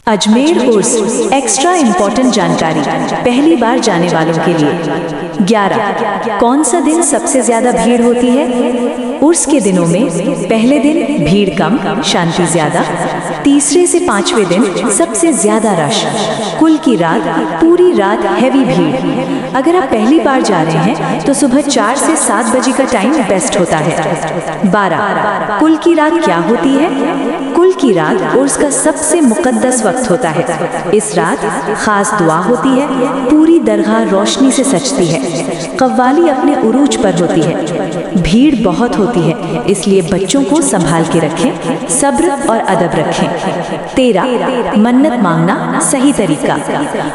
अजमेर उर्स extra important जानकारी पहली बार जाने वालों के लिए। 11 कौन सा दिन सबसे ज्यादा भीड़ होती है? उर्स के दिनों में पहले दिन भीड़ कम, शांति ज्यादा। तीसरे से पांचवें दिन सबसे ज्यादा रश। कुल की रात पूरी रात हैवी भीड़। अगर आप पहली बार जा रहे हैं तो सुबह 4 से 7 बजे का टाइम बेस्ट होता है। 12 कुल की रात क्या होती है? कुल की रात उर्स का सबसे मुकद्दस वक्त होता है। इस रात खास दुआ होती है, पूरी दरगाह रोशनी से सजती है, कव्वाली अपने उरूज पर होती है, भीड़ बहुत होती है, इसलिए बच्चों को संभाल के रखें, सब्र और अदब रखें। 13 मन्नत मांगना सही तरीका।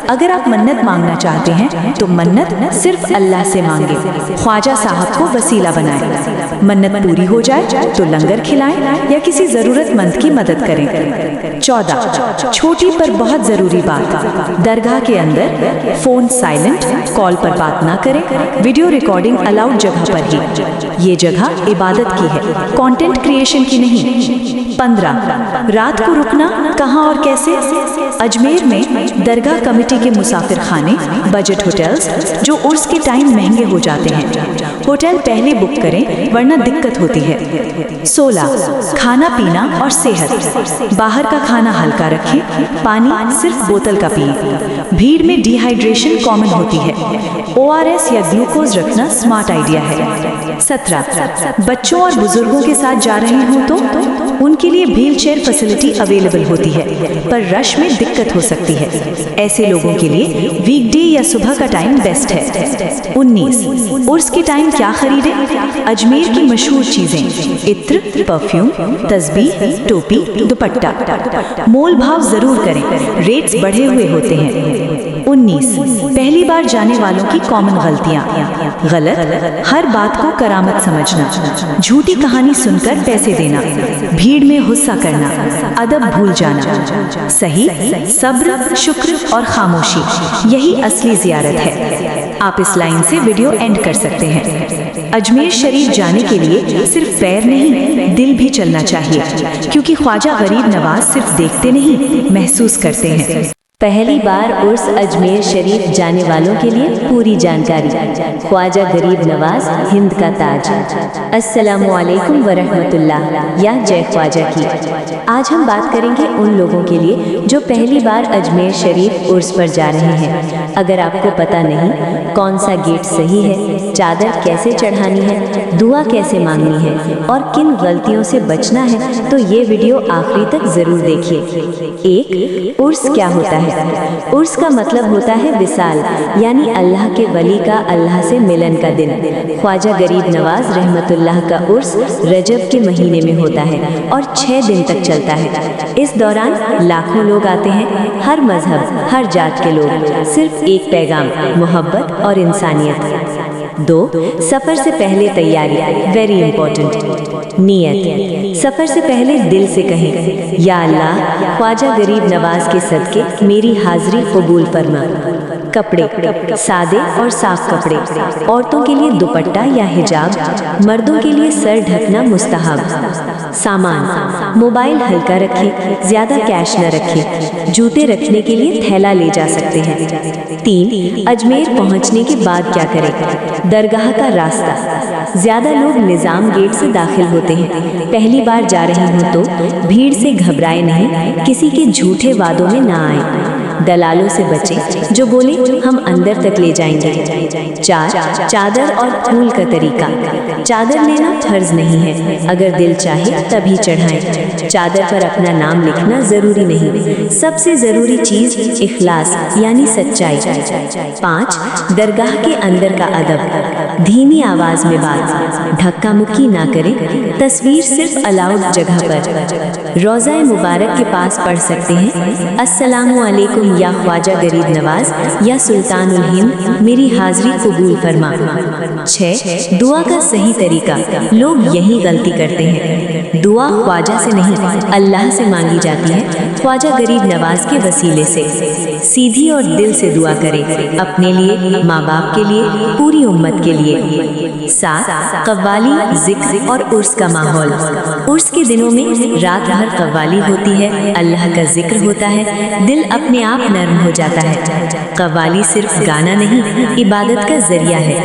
अगर आप मन्नत मांगना चाहते हैं तो मन्नत सिर्फ अल्लाह से मांगे, ख्वाजा साहब को वसीला बनाएं। मन्नत पूरी हो जाए तो लंगर खिलाएं या किसी जरूरतमंद की मदद करें। 14 छोटी पर बहुत जरूरी बात, दरगाह के अंदर फोन साइलेंट, कॉल पर बात ना करें, वीडियो रिकॉर्डिंग अलाउड जगह पर ही। ये जगह इबादत की है, कंटेंट क्रिएशन की नहीं। 15 रात को रुकना कहाँ और कैसे? अजमेर में दरगाह कमेटी के मुसाफिर खाने, बजट होटल्स जो उर्स के टाइम महंगे हो जाते हैं, होटल पहले बुक करें वरना दिक्कत होती है। 16 खाना पीना और सेहत। बाहर का खाना हल्का रखें, पानी सिर्फ बोतल का पिएं। भीड़ में डिहाइड्रेशन कॉमन होती है, ORS या ग्लूकोज रखना स्मार्ट आइडिया है। 17 बच्चों और बुजुर्गों के साथ जा रहे हो तो उनके लिए व्हील चेयर फैसिलिटी अवेलेबल होती है, पर रश में दिक्कत हो सकती है। ऐसे लोगों के लिए वीकडे या सुबह का टाइम बेस्ट है। 19 उर्स के टाइम क्या खरीदे? अजमेर की मशहूर चीजें, इत्र, परफ्यूम, तस्बीह, टोपी, दुपट्टा। मोल भाव जरूर करें, रेट्स बढ़े हुए होते हैं। 19 पहली बार जाने वालों की कॉमन गलतियां। गलत हर बात को करामत समझना, झूठी कहानी सुनकर पैसे देना, भीड़ में गुस्सा करना, अदब भूल जाना। सही सब्र, शुक्र और खामोशी, यही असली जियारत है। आप इस लाइन से वीडियो एंड कर सकते हैं। अजमेर शरीफ जाने के लिए सिर्फ पैर नहीं, दिल भी चलना चाहिए, क्योंकि ख्वाजा गरीब नवाज सिर्फ देखते नहीं, महसूस करते हैं। पहली बार उर्स अजमेर शरीफ जाने वालों के लिए पूरी जानकारी। ख्वाजा गरीब नवाज, हिंद का ताज। अस्सलामुअलैकुम वरहमतुल्लाह, या जय ख्वाजा की। आज हम बात करेंगे उन लोगों के लिए जो पहली बार अजमेर शरीफ उर्स पर जा रहे हैं। अगर आपको पता नहीं कौन सा गेट सही है, चादर कैसे चढ़ानी है, दुआ कैसे मांगनी है और किन गलतियों से बचना है, तो ये वीडियो आखिरी तक जरूर देखिए। 1 उर्स क्या होता है? उर्स का मतलब होता है विसाल, यानी अल्लाह के वली का अल्लाह से मिलन का दिन। ख्वाजा गरीब नवाज रहमतुल्लाह का उर्स रजब के महीने में होता है और 6 दिन तक चलता है। इस दौरान लाखों लोग आते हैं, हर मजहब, हर जात के लोग। सिर्फ एक पैगाम, मोहब्बत और इंसानियत। 2 सफर से पहले तैयारी, वेरी इंपॉर्टेंट। नियत, सफर से पहले दिल से कहें, या अल्लाह ख्वाजा गरीब नवाज के सदके मेरी हाजिरी कबूल फरमा। कपड़े सादे और साफ कपड़े, औरतों के लिए दुपट्टा या हिजाब, मर्दों के लिए सर ढकना मुस्तहब। सामान, मोबाइल हल्का रखें, ज्यादा कैश न रखें, जूते रखने के लिए थैला ले जा सकते हैं। 3 अजमेर पहुंचने के बाद क्या करें? दरगाह का रास्ता। ज्यादा लोग निजाम गेट से दाखिल होते हैं। पहली बार जा रहे हो तो भीड़ से घबराए नहीं, किसी के झूठे वादों में ना आए, दलालों से बचें जो बोले हम अंदर तक ले जाएंगे। 4 चादर और फूल का तरीका। चादर लेना फर्ज नहीं है, अगर दिल चाहे तभी चढ़ाएं। चादर पर अपना नाम लिखना जरूरी नहीं, सबसे जरूरी चीज इखलास यानी सच्चाई। 5 दरगाह के अंदर का अदब, धीमी आवाज में बात, धक्का मुक्की ना करें, तस्वीर सिर्फ अलाउड जगह पर। रोज़ा मुबारक के पास पढ़ सकते हैं, अस्सलामु अलैकुम या ख्वाजा गरीब नवाज या सुल्तानुल हिंद, मेरी हाजिरी कबूल फरमा। 6 दुआ का सही तरीका। लोग यही गलती करते हैं, दुआ ख्वाजा से नहीं अल्लाह से मांगी जाती है, ख्वाजा गरीब नवाज के वसीले से। सीधी और दिल से दुआ करें, अपने लिए, माँ बाप के लिए, पूरी उम्मत के लिए। 7 कव्वाली, जिक्र और उर्स का माहौल। उर्स के दिनों में रात भर कव्वाली होती है, अल्लाह का जिक्र होता है, दिल अपने आप नर्म हो जाता है। कव्वाली सिर्फ गाना नहीं, इबादत का जरिया है।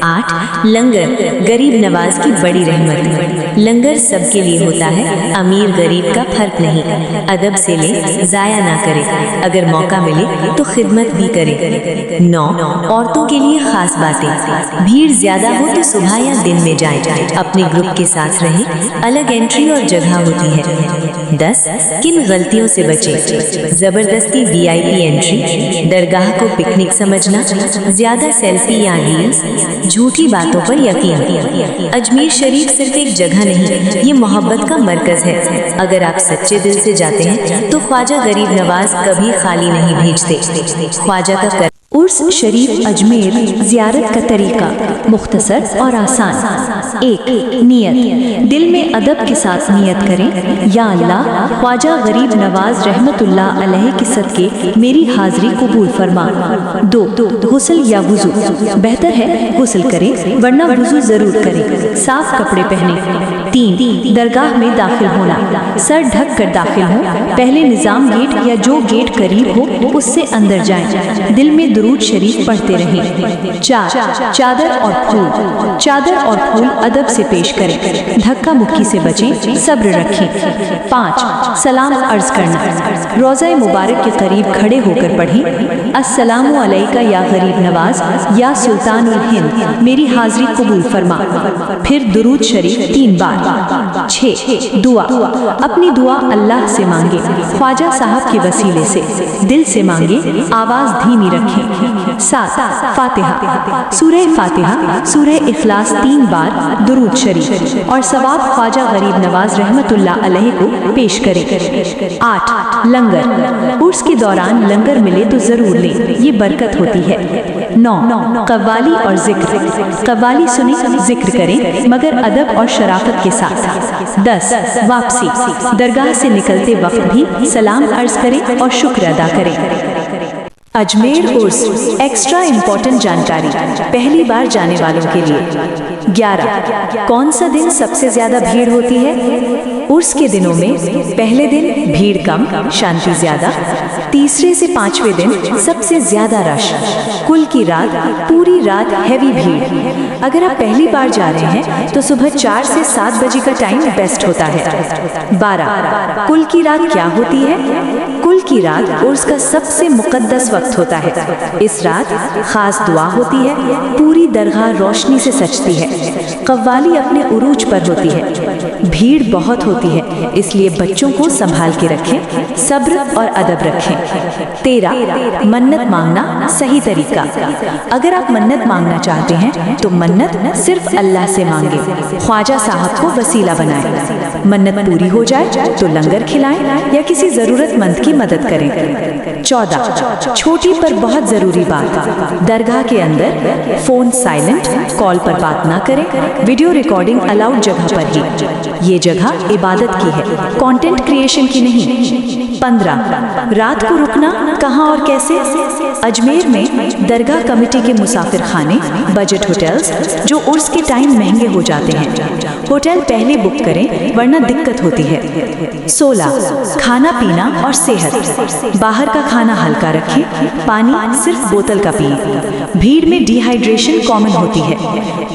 8 लंगर, गरीब नवाज की बड़ी रहमत। लंगर सबके लिए होता है, अमीर गरीब का फर्क नहीं। अदब से ले, जाया ना करे, अगर मौका मिले तो खिदमत भी करे। 9 औरतों के लिए खास बातें। भीड़ ज्यादा हो तो सुबह या दिन में जाएं, अपने ग्रुप के साथ रहें, अलग एंट्री और जगह होती है। 10 किन गलतियों से बचें। जबरदस्ती VIP एंट्री, दरगाह को पिकनिक समझना, ज्यादा सेल्फी या रील्स, झूठी बातों पर यकीन। अजमेर शरीफ सिर्फ एक जगह नहीं, ये मोहब्बत का मरकज है। अगर आप सच्चे दिल से जाते हैं तो ख्वाजा गरीब नवाज कभी खाली नहीं भेजते। ख्वाजा का उर्स शरीफ अजमेर ज़ियारत का तरीका मुख्तसर और आसान। 1 नियत। दिल में अदब के साथ नियत करें, या अल्लाह, ख्वाजा गरीब नवाज रहमतुल्लाह अलैह के सदके मेरी हाजिरी कबूल फरमा। 2 गुस्ल या वुजू। बेहतर है गुस्ल करें, वरना वुजू जरूर करें, साफ कपड़े पहने। 3 दरगाह में दाखिल होना। सर ढक कर दाखिल हो, पहले निज़ाम गेट या जो गेट करीब हो उससे अंदर जाएं, दिल में दुरूद शरीफ पढ़ते रहें। 4 चादर और फूल। चादर और फूल अदब से पेश करें, धक्का मुक्की से बचें, सब्र रखें। 5 सलाम अर्ज करना। रोज़ा मुबारक के करीब खड़े होकर पढ़ें, अस्सलामु अलैका या गरीब नवाज या सुल्तानुल हिंद, मेरी हाजिरी कबूल फरमा। फिर दुरूद शरीफ 3 बार। 6 दुआ। अपनी दुआ अल्लाह से मांगे, ख्वाजा साहब के वसीले से, दिल से मांगे, आवाज़ धीमी रखें। 7 फातिहा। सूरह फातिहा, सूरह इखलास 3 बार, दुरूद शरीफ और सवाब ख्वाजा गरीब नवाज रहमतुल्लाह अलैह को पेश करें। 8 लंगर। उर्स के दौरान लंगर मिले तो जरूर लें, ये बरकत होती है। 9 कव्वाली और जिक्र। कव्वाली सुने, जिक्र करें, मगर अदब और शराफत के साथ। 10 वापसी। दरगाह से निकलते वक्त भी सलाम अर्ज करें और शुक्र अदा करें। अजमेर उर्स एक्स्ट्रा इम्पोर्टेंट जानकारी पहली बार जाने वालों के लिए। 11 कौन सा दिन सबसे ज्यादा भीड़ होती है। उर्स के दिनों में पहले दिन भीड़ कम, शांति ज्यादा। तीसरे से 5वें दिन सबसे ज्यादा रश, कुल की रात पूरी रात हैवी भीड़। अगर आप पहली बार जा रहे हैं तो सुबह 4 से 7 बजे का टाइम बेस्ट होता है। 12 कुल की रात क्या होती है। कुल की रात उर्स का सबसे मुकद्दस वक्त होता है। इस रात खास दुआ होती है, पूरी दरगाह रोशनी से सजती है, कव्वाली अपने उरूज पर होती है, भीड़ बहुत होती है, इसलिए बच्चों को संभाल के रखें, सब्र और अदब रखें। 13 मन्नत मांगना सही तरीका। अगर आप मन्नत मांगना चाहते हैं तो मन्नत सिर्फ अल्लाह से मांगे, ख्वाजा साहब को वसीला बनाएं। मन्नत पूरी हो जाए तो लंगर खिलाएं या किसी जरूरतमंद की मदद करें। 14 छोटी पर बहुत जरूरी बात, दरगाह के अंदर फोन साइलेंट, कॉल पर बात ना करें, वीडियो रिकॉर्डिंग अलाउड जगह पर ही, ये जगह इबादत की है, कंटेंट क्रिएशन की नहीं। 15 रात को रुकना कहाँ और कैसे। अजमेर में दरगाह कमेटी के मुसाफिर खाने, बजट होटल्स जो उर्स के टाइम महंगे हो जाते हैं, होटल पहले बुक करें वरना दिक्कत होती है। 16 खाना पीना और सेहत। बाहर का खाना हल्का रखें, पानी सिर्फ बोतल का पिए, भीड़ में डिहाइड्रेशन कॉमन होती है,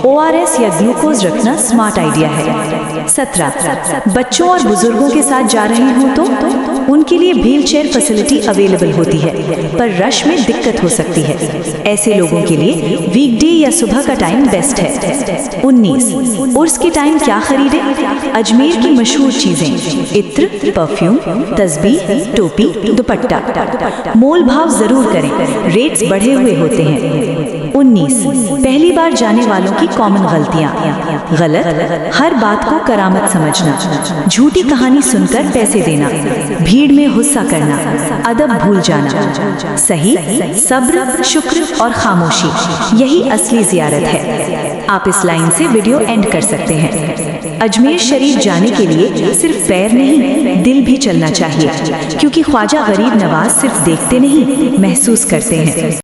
ORS या ग्लूकोज रखना स्मार्ट आइडिया है। 17 बच्चों और बुजुर्गों के साथ जा रहे हो तो उनके लिए व्हील चेयर फैसिलिटी अवेलेबल होती है, पर रश में दिक्कत हो सकती है, ऐसे लोगों के लिए वीकडे या सुबह का टाइम बेस्ट है। 19 उर्स के टाइम क्या खरीदे। अजमेर की मशहूर चीजें, इत्र, परफ्यूम, तस्बीह, टोपी, दुपट्टा। मोल भाव जरूर करें, रेट्स बढ़े हुए होते हैं। 19 पहली बार जाने वालों की कॉमन गलतियां। गलत, हर बात को करामत समझना, झूठी कहानी सुनकर पैसे देना, भीड़ में गुस्सा करना, अदब भूल जाना। सही, सब्र, शुक्र और खामोशी, यही असली जियारत है। आप इस लाइन से वीडियो एंड कर सकते हैं। अजमेर शरीफ जाने के लिए सिर्फ पैर नहीं, दिल भी चलना चाहिए, क्योंकि ख्वाजा गरीब नवाज सिर्फ देखते नहीं, महसूस करते हैं।